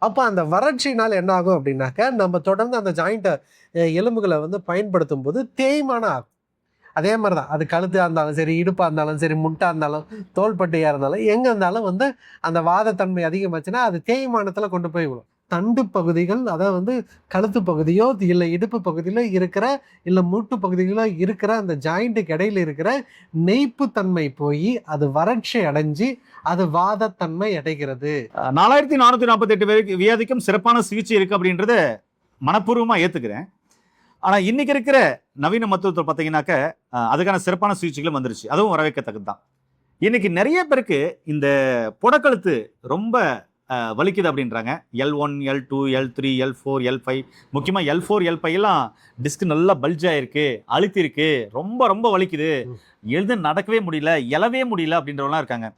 அப்போ அந்த வறட்சினால் என்ன ஆகும் அப்படின்னாக்க, நம்ம தொடர்ந்து அந்த ஜாயிண்ட்டை எலும்புகளை வந்து பயன்படுத்தும் போது தேய்மானம் ஆகும். அதே மாதிரி தான் அது கழுத்தாக இருந்தாலும் சரி, இடுப்பாக இருந்தாலும் சரி, முட்டாக இருந்தாலும், தோள்பட்டையாக இருந்தாலும், எங்கே இருந்தாலும் வந்து அந்த வாதத்தன்மை அதிகமாச்சுன்னா அது தேய்மானத்தில் கொண்டு போய் விடும். தண்டு பகுதிகள், அதாவது வந்து கழுத்து பகுதியோ இல்லை இடுப்பு பகுதியிலோ இருக்கிற, இல்லை மூட்டு பகுதிகளோ இருக்கிற அந்த ஜாயிண்ட்டுக்கு இடையில இருக்கிற நெய்ப்புத்தன்மை போய் அது வறட்சி அடைஞ்சு அது வாதத்தன்மை அடைகிறது. 4448 வியாதிக்கும் சிறப்பான சிகிச்சை இருக்கு அப்படின்றத மனப்பூர்வமாக ஏற்றுக்கிறேன். ஆனால் இன்னைக்கு இருக்கிற நவீன மருத்துவத்தை பார்த்தீங்கன்னாக்க அதுக்கான சிறப்பான சிகிச்சைகளும் வந்துருச்சு. அதுவும் வரவேற்கத்தக்கது தான். இன்னைக்கு நிறைய பேருக்கு இந்த புடக்கழுத்து ரொம்ப வலிக்குது அப்படின்றாங்க. L1, L2, L3, L4, L5, முக்கியமாக L4, L5 எல்லாம் டிஸ்க் நல்லா பல்ஜ் ஆயிருக்கு, அழுத்திருக்கு, ரொம்ப ரொம்ப வலிக்குது, எழுந்து நடக்கவே முடியல, எழவே முடியல அப்படின்றவங்களாம் இருக்காங்க.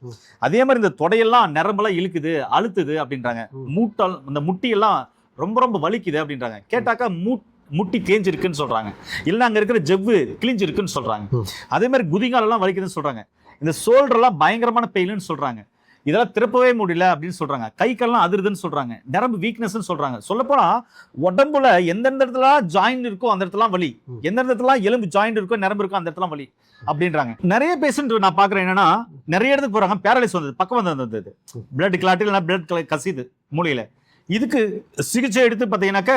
அதே மாதிரி இந்த தொடையெல்லாம் நரம்பெல்லாம் இழுக்குது, அழுத்துது அப்படின்றாங்க. மூட்டால் இந்த முட்டியெல்லாம் ரொம்ப ரொம்ப வலிக்குது அப்படின்றாங்க. கேட்டாக்கா முட்டி தேஞ்சிருக்குன்னு சொல்றாங்க, இல்லை அங்கே இருக்கிற ஜவ்வு கிழிஞ்சிருக்குன்னு சொல்றாங்க. அதே மாதிரி குதிங்காலெல்லாம் வலிக்குதுன்னு சொல்றாங்க. இந்த ஷோல்டர்லாம் பயங்கரமான பெயின்னு சொல்றாங்க. இதெல்லாம் திருப்பவே முடியல அப்படின்னு சொல்றாங்க. கை கால்லாம் அதிருதுன்னு சொல்றாங்க. நரம்பு வீக்னஸ்ன்னு சொல்றாங்க. சொல்லப்போனா உடம்புல எந்தெந்த இடத்துல ஜாயிண்ட் இருக்கோ அந்த இடத்துல வலி, எந்தெந்த இடத்துல எலும்பு ஜாயிண்ட் இருக்கோ நரம்பு இருக்கோ அந்த இடத்துல வலி அப்படின்றாங்க. நிறைய பேஷண்ட் நான் பாக்குறேன் என்னன்னா, நிறைய இடத்துக்கு போறாங்க, பேரலைஸ் வந்தது, பக்கம் வந்தது, பிளட் கிளாட் இல்லைன்னா பிளட் கசிது மூளையில. இதுக்கு சிகிச்சை எடுத்து பார்த்தீங்கன்னாக்க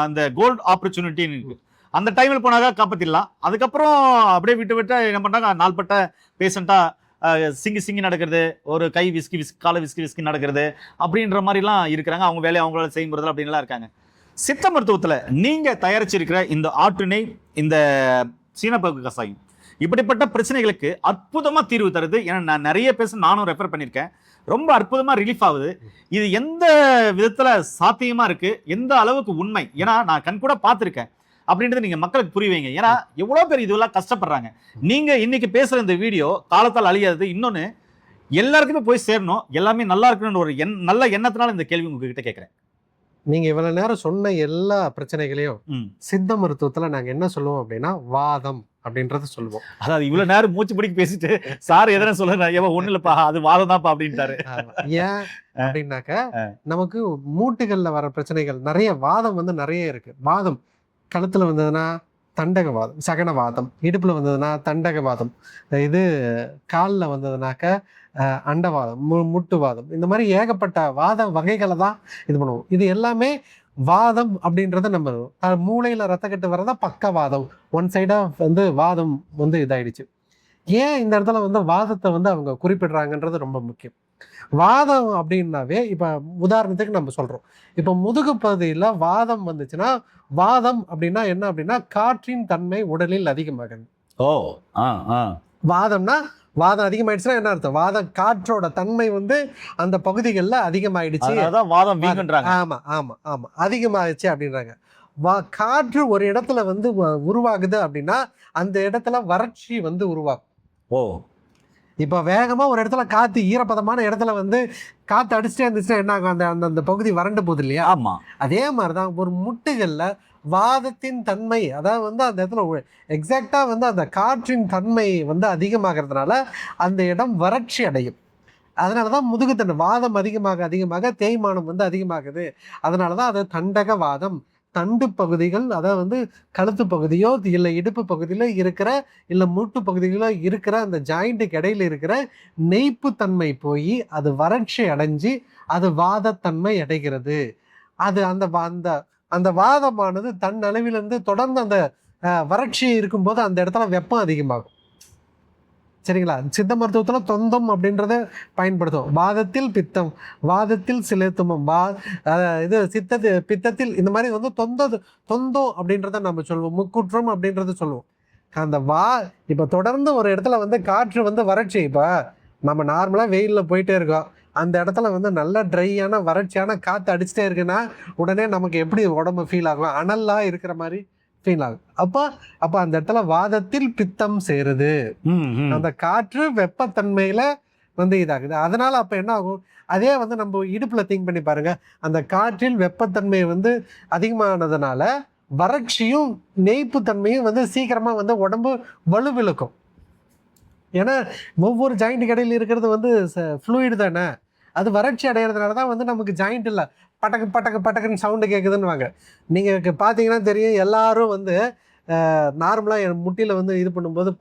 அந்த கோல்டு ஆப்பர்ச்சுனிட்டி இருக்கு. அந்த டைமில் போனாக்கா காப்பாற்றிடலாம். அதுக்கப்புறம் அப்படியே விட்டு என்ன பண்ணாங்க, நாள்பட்ட பேஷண்டா சிங்கி நடக்கிறது, ஒரு கை விஸ்கி காலை விஸ்கி நடக்கிறது அப்படின்ற மாதிரிலாம் இருக்கிறாங்க. அவங்க வேலையை அவங்களால செய்ய முடியல அப்படின்லாம் இருக்காங்க. சித்த மருத்துவத்தில் நீங்கள் தயாரிச்சிருக்கிற இந்த ஆட்டுணை, இந்த சீனப்பகு கசாயம் இப்படிப்பட்ட பிரச்சனைகளுக்கு அற்புதமாக தீர்வு தருது. ஏன்னா நான் நிறைய பேச நானும் ரெஃபர் பண்ணியிருக்கேன். ரொம்ப அற்புதமாக ரிலீஃப் ஆகுது. இது எந்த விதத்தில் சாத்தியமாக இருக்குது, எந்த அளவுக்கு உண்மை, ஏன்னா நான் கண் கூட பார்த்துருக்கேன் அப்படின்றது நீங்கள் மக்களுக்கு புரிவீங்க. ஏன்னா எவ்வளோ பேர் இதெல்லாம் கஷ்டப்படுறாங்க. நீங்கள் இன்னைக்கு பேசுகிற இந்த வீடியோ காலத்தால் அழியாதது. இன்னொன்று எல்லாருக்குமே போய் சேரணும், எல்லாமே நல்லா இருக்கணும்னு ஒரு நல்ல எண்ணத்தினால இந்த கேள்வி உங்ககிட்ட கேட்குறேன். நீங்கள் இவ்வளோ நேரம் சொன்ன எல்லா பிரச்சனைகளையும் சித்த மருத்துவத்தில் நாங்கள் என்ன சொல்லுவோம் அப்படின்னா வாதம் அப்படின்றத சொல்லுவோம். அதாவது இவ்வளவு நேரம் மூச்சு பிடிக்க பேசிட்டு சார் எதனா சொல்ல ஒண்ணு இல்லப்பா அது வாதம் தான்ப்பா அப்படின்ட்டாரு. ஏன் அப்படின்னாக்க, நமக்கு மூட்டுகள்ல வர பிரச்சனைகள் நிறைய, வாதம் வந்து நிறைய இருக்கு. வாதம் கழுத்துல வந்ததுன்னா தண்டகவாதம், சகனவாதம், இடுப்புல வந்ததுன்னா தண்டகவாதம், இது காலில் வந்ததுனாக்க அண்டவாதம், முட்டுவாதம், இந்த மாதிரி ஏகப்பட்ட வாத வகைகளை தான் இது பண்ணுவோம். இது எல்லாமே வாதம் அப்படின்றத நம்ம மூளையில ரத்தக்கட்டு வரதா பக்கவாதம், ஒன் சைடா வந்து வாதம் வந்து இதாயிடுச்சு. ஏன் இந்த இடத்துல வந்து வாதத்தை வந்து அவங்க குறிப்பிடுறாங்கன்றது ரொம்ப முக்கியம். வாதம் அப்படின்னாவே இப்ப உதாரணத்துக்கு நம்ம சொல்றோம், இப்ப முதுகு பகுதியில வாதம் வந்துச்சுன்னா, வாதம் அப்படின்னா என்ன அப்படின்னா காற்றின் தன்மை உடலில் அதிகமாகுது. வாதம்னா வாதம் அதிகமாயிடுச்சுன்னா என்ன அர்த்தம், வாதம் காற்றோட தன்மை வந்து அந்த பகுதிகளில் அதிகமாயிடுச்சு, ஆமா ஆமா ஆமா அதிகமாகிடுச்சு அப்படின்றாங்க. காற்று ஒரு இடத்துல வந்து உருவாகுது அப்படின்னா அந்த இடத்துல வறட்சி வந்து உருவாகும். இப்போ வேகமாக ஒரு இடத்துல காற்று ஈரப்பதமான இடத்துல வந்து காற்று அடிச்சுட்டே இருந்துச்சுன்னா என்ன ஆகும், அந்த அந்த பகுதி வறண்டு போகுது இல்லையா? ஆமாம். அதே மாதிரி தான் ஒரு முட்டுகளில் வாதத்தின் தன்மை, அதாவது வந்து அந்த இடத்துல எக்ஸாக்டாக வந்து அந்த காற்றின் தன்மை வந்து அதிகமாகிறதுனால அந்த இடம் வறட்சி அடையும். அதனால தான் முதுகுத்தண்டு வாதம் அதிகமாக தேய்மானம் வந்து அதிகமாகுது. அதனால தான் அது தண்டக வாதம். தண்டு பகுதிகள், அதாவது வந்து கழுத்து பகுதியோ இல்லை இடுப்பு பகுதியிலோ இருக்கிற, இல்லை மூட்டு பகுதிகளோ இருக்கிற அந்த ஜாயிண்ட்டுக்கு இடையில இருக்கிற நெய்ப்பு தன்மை போய் அது வறட்சி அடைஞ்சு அது வாதத்தன்மை அடைகிறது. அது அந்த அந்த அந்த வாதமானது தன் அளவிலிருந்து தொடர்ந்து அந்த வறட்சி இருக்கும்போது அந்த இடத்துல வெப்பம் அதிகமாகும். சரிங்களா? சித்த மருத்துவத்தில் தொந்தம் அப்படின்றத பயன்படுத்தும். வாதத்தில் பித்தம், வாதத்தில் சிலேத்துமம், இது பித்தத்தில், இந்த மாதிரி வந்து தொந்தம் அப்படின்றத நம்ம சொல்லுவோம். முக்குற்றம் அப்படின்றத சொல்லுவோம். அந்த இப்போ தொடர்ந்து ஒரு இடத்துல வந்து காற்று வந்து வறட்சி, இப்போ நம்ம நார்மலாக வெயிலில் போயிட்டே இருக்கோம், அந்த இடத்துல வந்து நல்ல ட்ரையான வறட்சியான காற்று அடிச்சுட்டே இருக்குன்னா உடனே நமக்கு எப்படி உடம்பு ஃபீல் ஆகும், அனலாக இருக்கிற மாதிரி ஃபீல் ஆகும். அப்போ அந்த இடத்துல வாதத்தில் பித்தம் சேருது, அந்த காற்று வெப்பத்தன்மையில வந்து இதாகுது. அதனால அப்ப என்ன ஆகும், அதே வந்து நம்ம இடுப்புல திங்க் பண்ணி பாருங்க, அந்த காற்றில் வெப்பத்தன்மை வந்து அதிகமானதுனால வறட்சியும் நெய்ப்பு தன்மையும் வந்து சீக்கிரமா வந்து உடம்பு வலுவிழுக்கும். ஏன்னா ஒவ்வொரு ஜாயிண்ட் கடையில் இருக்கிறது வந்து ஃப்ளூயிடு தானே, அது வறட்சி அடைகிறதுனால தான் வந்து நமக்கு ஜாயிண்ட் இல்லை, பட்டக்கு பட்டக்கு பட்டக்குன்னு சவுண்டு கேட்குதுன்னு வாங்க. நீங்கள் பார்த்தீங்கன்னா தெரியும், எல்லாரும் வந்து நார்மலாக என் முட்டியில் வந்து இது பண்ணும்போது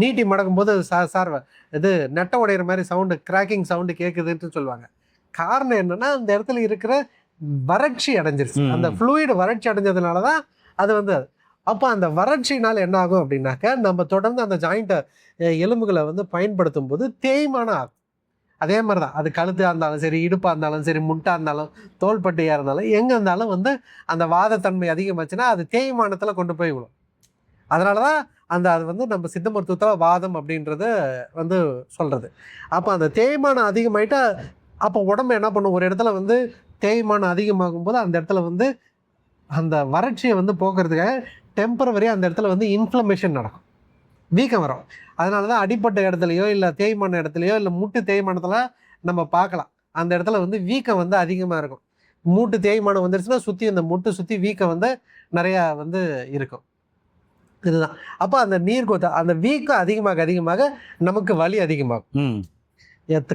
நீட்டி மடக்கும்போது சார் இது நெட்டை உடையிற மாதிரி சவுண்டு, கிராக்கிங் சவுண்டு கேட்குதுன்ட்டு சொல்லுவாங்க. காரணம் என்னென்னா அந்த இடத்துல இருக்கிற வறட்சி அடைஞ்சிருச்சு. அந்த ஃப்ளூயிடு வறட்சி அடைஞ்சதுனால தான் அது வந்து அப்போ அந்த வறட்சினால் என்ன ஆகும் அப்படின்னாக்க, நம்ம தொடர்ந்து அந்த ஜாயிண்ட்டை எலும்புகளை வந்து பயன்படுத்தும் போது தேய்மானம் ஆகும். அதே மாதிரி தான் அது கழுத்தாக இருந்தாலும் சரி, இடுப்பாக இருந்தாலும் சரி, முட்டாக இருந்தாலும், தோள்பட்டையாக இருந்தாலும், எங்கே இருந்தாலும் வந்து அந்த வாதத்தன்மை அதிகமாச்சுன்னா அது தேய்மானத்தில் கொண்டு போய் விடும். அதனால தான் அது வந்து நம்ம சித்த மருத்துவத்தில் வாதம் அப்படின்றத வந்து சொல்கிறது. அப்போ அந்த தேய்மானம் அதிகமாயிட்டா அப்போ உடம்பு என்ன பண்ணும், ஒரு இடத்துல வந்து தேய்மானம் அதிகமாகும் போது அந்த இடத்துல வந்து அந்த வறட்சியை வந்து போக்குறதுக்காக டெம்பரவரியாக அந்த இடத்துல வந்து இன்ஃப்ளமேஷன் நடக்கும், வீக்கம் வரும். அதனால தான் அடிப்பட்ட இடத்துலையோ இல்லை தேய்மான இடத்துலையோ இல்லை மூட்டு தேய்மானத்தில் நம்ம பார்க்கலாம், அந்த இடத்துல வந்து வீக்கம் வந்து அதிகமாக இருக்கும். மூட்டு தேய்மானம் வந்துருச்சுன்னா சுற்றி அந்த முட்டு சுற்றி வீக்கம் வந்து நிறையா வந்து இருக்கும். இதுதான். அப்போ அந்த நீர்க்கோத்த அந்த வீக்கம் அதிகமாக நமக்கு வலி அதிகமாகும்.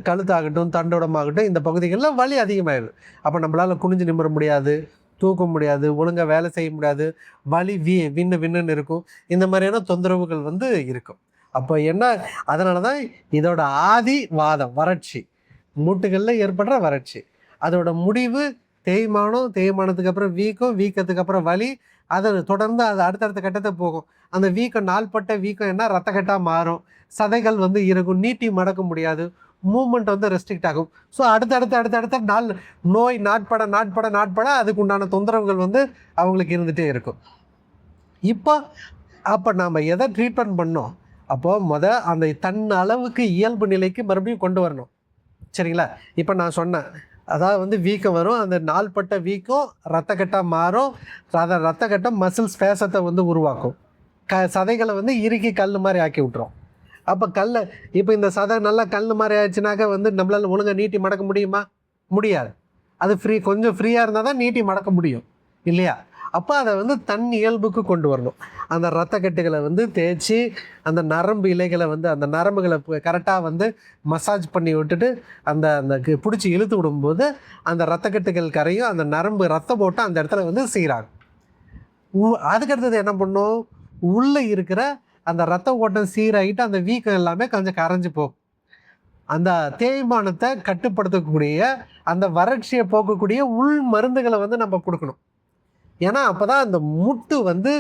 கழுத்தாகட்டும், தண்டோடமாகட்டும், இந்த பகுதிகளில் வலி அதிகமாகிடுது. அப்போ நம்மளால் குனிஞ்சு நிமிர முடியாது, தூக்க முடியாது, ஒழுங்காக வேலை செய்ய முடியாது, வலி விண்ணுன்னு இருக்கும். இந்த மாதிரியான தொந்தரவுகள் வந்து இருக்கும். அப்போ என்ன, அதனால தான் இதோட ஆதி வாதம், வறட்சி, மூட்டுகளில் ஏற்படுற வறட்சி. அதோட முடிவு தேய்மானம், தேய்மானத்துக்கு அப்புறம் வீக்கம், வீக்கத்துக்கு அப்புறம் வலி, அதை தொடர்ந்து அது அடுத்தடுத்த கட்டத்தை போகும். அந்த வீக்கம், நாள்பட்ட வீக்கம் என்ன ரத்த கட்டாக மாறும், சதைகள் வந்து இருக்கும், நீட்டி மடக்க முடியாது, மூமெண்ட் வந்து ரெஸ்ட்ரிக்ட் ஆகும். ஸோ அடுத்தடுத்த நாள் நோய் நாட்பட அதுக்கு உண்டான தொந்தரவுகள் வந்து அவங்களுக்கு இருந்துகிட்டே இருக்கும். அப்போ நாம் எதை ட்ரீட்மெண்ட் பண்ணோம், அப்போது அந்த தன் அளவுக்கு இயல்பு நிலைக்கு மறுபடியும் கொண்டு வரணும். சரிங்களா? இப்போ நான் சொன்னேன், அதாவது வந்து வீக்கம் வரும், அந்த நாள்பட்ட வீக்கம் ரத்த கட்டாக மாறும், அதை ரத்த கட்டம் மசில் ஸ்பேசத்தை வந்து உருவாக்கும், சதைகளை வந்து இறுக்கி கல் மாதிரி ஆக்கி விட்டுரும். அப்போ இப்போ இந்த சதை நல்லா கல் மாதிரி ஆயிடுச்சுனாக்கா வந்து நம்மளால் ஒழுங்காக நீட்டி மடக்க முடியுமா? முடியாது. அது கொஞ்சம் ஃப்ரீயாக இருந்தால் தான் நீட்டி மடக்க முடியும் இல்லையா? அப்போ அதை வந்து தன் இயல்புக்கு கொண்டு வரணும். அந்த ரத்தக்கட்டுகளை வந்து தேய்ச்சி அந்த நரம்பு இலைகளை வந்து அந்த நரம்புகளை கரெக்டாக வந்து மசாஜ் பண்ணி விட்டுட்டு அந்த பிடிச்சி இழுத்து விடும்போது அந்த ரத்தக்கட்டுகள் கரையும், அந்த நரம்பு ரத்தம் போட்டு அந்த இடத்துல வந்து சீராகும். அதுக்கடுத்தது என்ன பண்ணும், உள்ளே இருக்கிற அந்த ரத்த ஓட்டம் சீராகிட்டு அந்த வீக்கம் எல்லாமே கொஞ்சம் கரைஞ்சி போகும். அந்த தேய்மானத்தை கட்டுப்படுத்தக்கூடிய, அந்த வறட்சியை போக்கக்கூடிய உள் மருந்துகளை வந்து நம்ம கொடுக்கணும். ஏன்னா அப்போ தான் அந்த முட்டு வந்து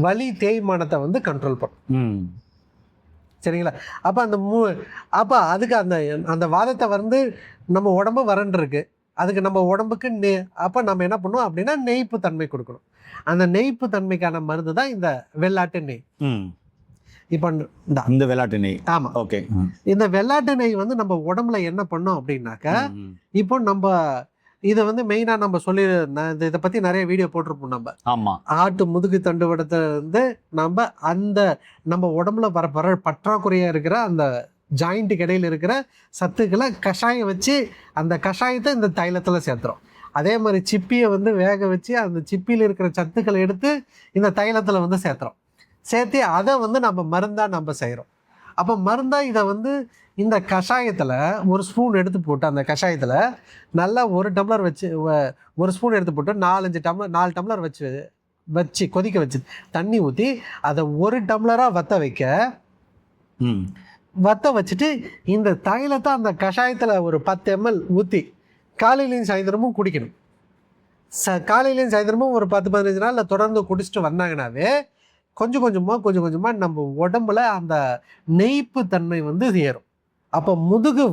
வலி தேய்மானத்தை வந்து கண்ட்ரோல் பண்ணும். சரிங்களா? அப்போ அப்போ அதுக்கு அந்த வாதத்தை வந்து நம்ம உடம்பு வறண்டுருக்கு, அதுக்கு நம்ம உடம்புக்கு அப்போ நம்ம என்ன பண்ணுவோம் அப்படின்னா நெய்ப்பு தன்மை கொடுக்கணும். அந்த நெய்ப்பு தன்மைக்கான மருந்து தான் இந்த வெள்ளாட்டு நெய். இப்போ இந்த வெள்ளாட்டு நெய். ஆமாம், ஓகே. இந்த வெள்ளாட்டு நெய் வந்து நம்ம உடம்புல என்ன பண்ணோம் அப்படின்னாக்க, இப்போ நம்ம இதை வந்து மெயினாக நம்ம இதை பற்றி நிறைய வீடியோ போட்டிருப்போம் நம்ம. ஆமாம். ஆட்டு முதுகு தண்டுவடத்தை வந்து நம்ம உடம்புல வர பற்றாக்குறையாக இருக்கிற அந்த ஜாயிண்ட்டுக்கு இடையில் இருக்கிற சத்துக்களை கஷாயம் வச்சு அந்த கஷாயத்தை இந்த தைலத்தில் சேர்த்துறோம். அதே மாதிரி சிப்பியை வந்து வேக வச்சு அந்த சிப்பியில் இருக்கிற சத்துக்களை எடுத்து இந்த தைலத்தில் வந்து சேர்த்து அதை வந்து நம்ம மருந்தாக நம்ம செய்கிறோம். அப்போ மருந்தாக இதை வந்து இந்த கஷாயத்தில் ஒரு ஸ்பூன் எடுத்து போட்டு அந்த கஷாயத்தில் நல்லா 1 டம்ளர் வச்சு, ஒரு ஸ்பூன் எடுத்து போட்டு 4 டம்ளர் வச்சு கொதிக்க வச்சு தண்ணி ஊற்றி அதை 1 டம்ளராக வற்ற வச்சுட்டு இந்த தைலத்தை அந்த கஷாயத்தில் ஒரு 10 ml ஊற்றி காலையிலையும் சாயந்தரமும் குடிக்கணும். காலையிலையும் சாயந்தரமும் ஒரு 10-15 நாளில் தொடர்ந்து குடிச்சிட்டு வந்தாங்கன்னாவே கொஞ்சம் கொஞ்சமாக நம்ம உடம்புல அந்த நெய்ப்பு தன்மை வந்து ஏறும். அப்போ முதுகு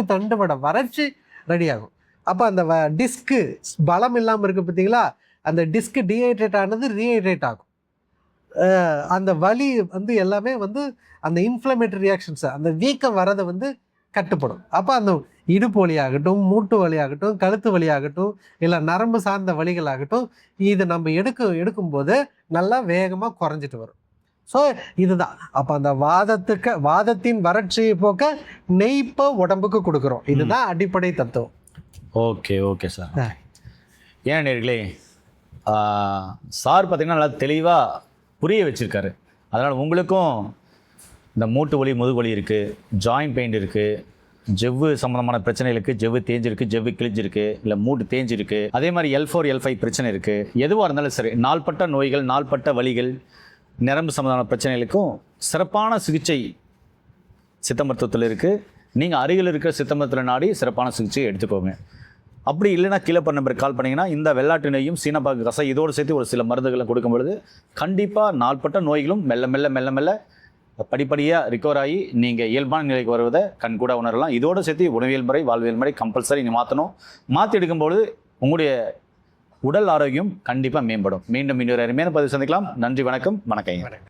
தண்டுவட வறட்சி ரெடி ஆகும். அப்போ அந்த டிஸ்க்கு பலம் இல்லாமல் இருக்குது பார்த்தீங்களா, அந்த டிஸ்க்கு டீஹைட்ரேட் ஆனது ரீஹைட்ரேட் ஆகும். அந்த வலி வந்து எல்லாமே வந்து அந்த இன்ஃப்ளமேட்டரி ரியாக்ஷன்ஸை, அந்த வீக்கம் வரதை வந்து கட்டுப்படும். அப்போ அந்த இடுப்பு வலியாகட்டும், மூட்டு வலியாகட்டும், கழுத்து வலியாகட்டும், இல்லை நரம்பு சார்ந்த வலிகளாகட்டும், இது நம்ம எடுக்கும்போது நல்லா வேகமாக குறைஞ்சிட்டு வரும். ஸோ இதுதான். அப்போ அந்த வாதத்தின் வறட்சியை போக்க நெய்ப்பை உடம்புக்கு கொடுக்குறோம். இதுதான் அடிப்படை தத்துவம். Okay sir. ஏன் நேர்களே, சார் பார்த்தீங்கன்னா நல்லா தெளிவாக புரிய வச்சுருக்காரு. அதனால் உங்களுக்கும் இந்த மூட்டு வலி, முதுகு வலி இருக்குது, ஜாயிண்ட் பெயின் இருக்குது, ஜவ்வு சம்மந்தமான பிரச்சனைகளுக்கு, ஜவ்வு தேஞ்சிருக்கு, ஜவ்வு கிழிஞ்சிருக்கு, இல்லை மூட்டு தேஞ்சிருக்கு, அதே மாதிரி L4 L5 பிரச்சனை இருக்குது, எதுவாக இருந்தாலும் சரி, நாள்பட்ட நோய்கள், நாள்பட்ட வலிகள், நரம்பு சம்மந்தமான பிரச்சனைகளுக்கும் சிறப்பான சிகிச்சை சித்த மருத்துவத்தில் இருக்குது. நீங்கள் அருகில் இருக்கிற சித்த மருத்துவ நாடி சிறப்பான சிகிச்சையை எடுத்துக்கோங்க. அப்படி இல்லைன்னா கீழே பண்ண நம்பருக்கு கால் பண்ணிங்கன்னா இந்த வெள்ளாட்டு நெய்யும் சீனப்பாக்கு ரசம் இதோடு சேர்த்து ஒரு சில மருந்துகளை கொடுக்கும் பொழுது கண்டிப்பாக நாள்பட்ட நோய்களும் மெல்ல மெல்ல மெல்ல மெல்ல படிப்படியாக ரிகவர் ஆகி நீங்கள் இயல்பான நிலைக்கு வருவதை கண்கூட உணரலாம். இதோடு சேர்த்து உணவியல் முறை, வாழ்வியல் முறை கம்பல்சரி நீங்கள் மாற்றணும். மாற்றி எடுக்கும்பொழுது உங்களுடைய உடல் ஆரோக்கியம் கண்டிப்பாக மேம்படும். மீண்டும் இன்னொரு அருமையான பதிவு சந்திக்கலாம். நன்றி, வணக்கம். வணக்கம்.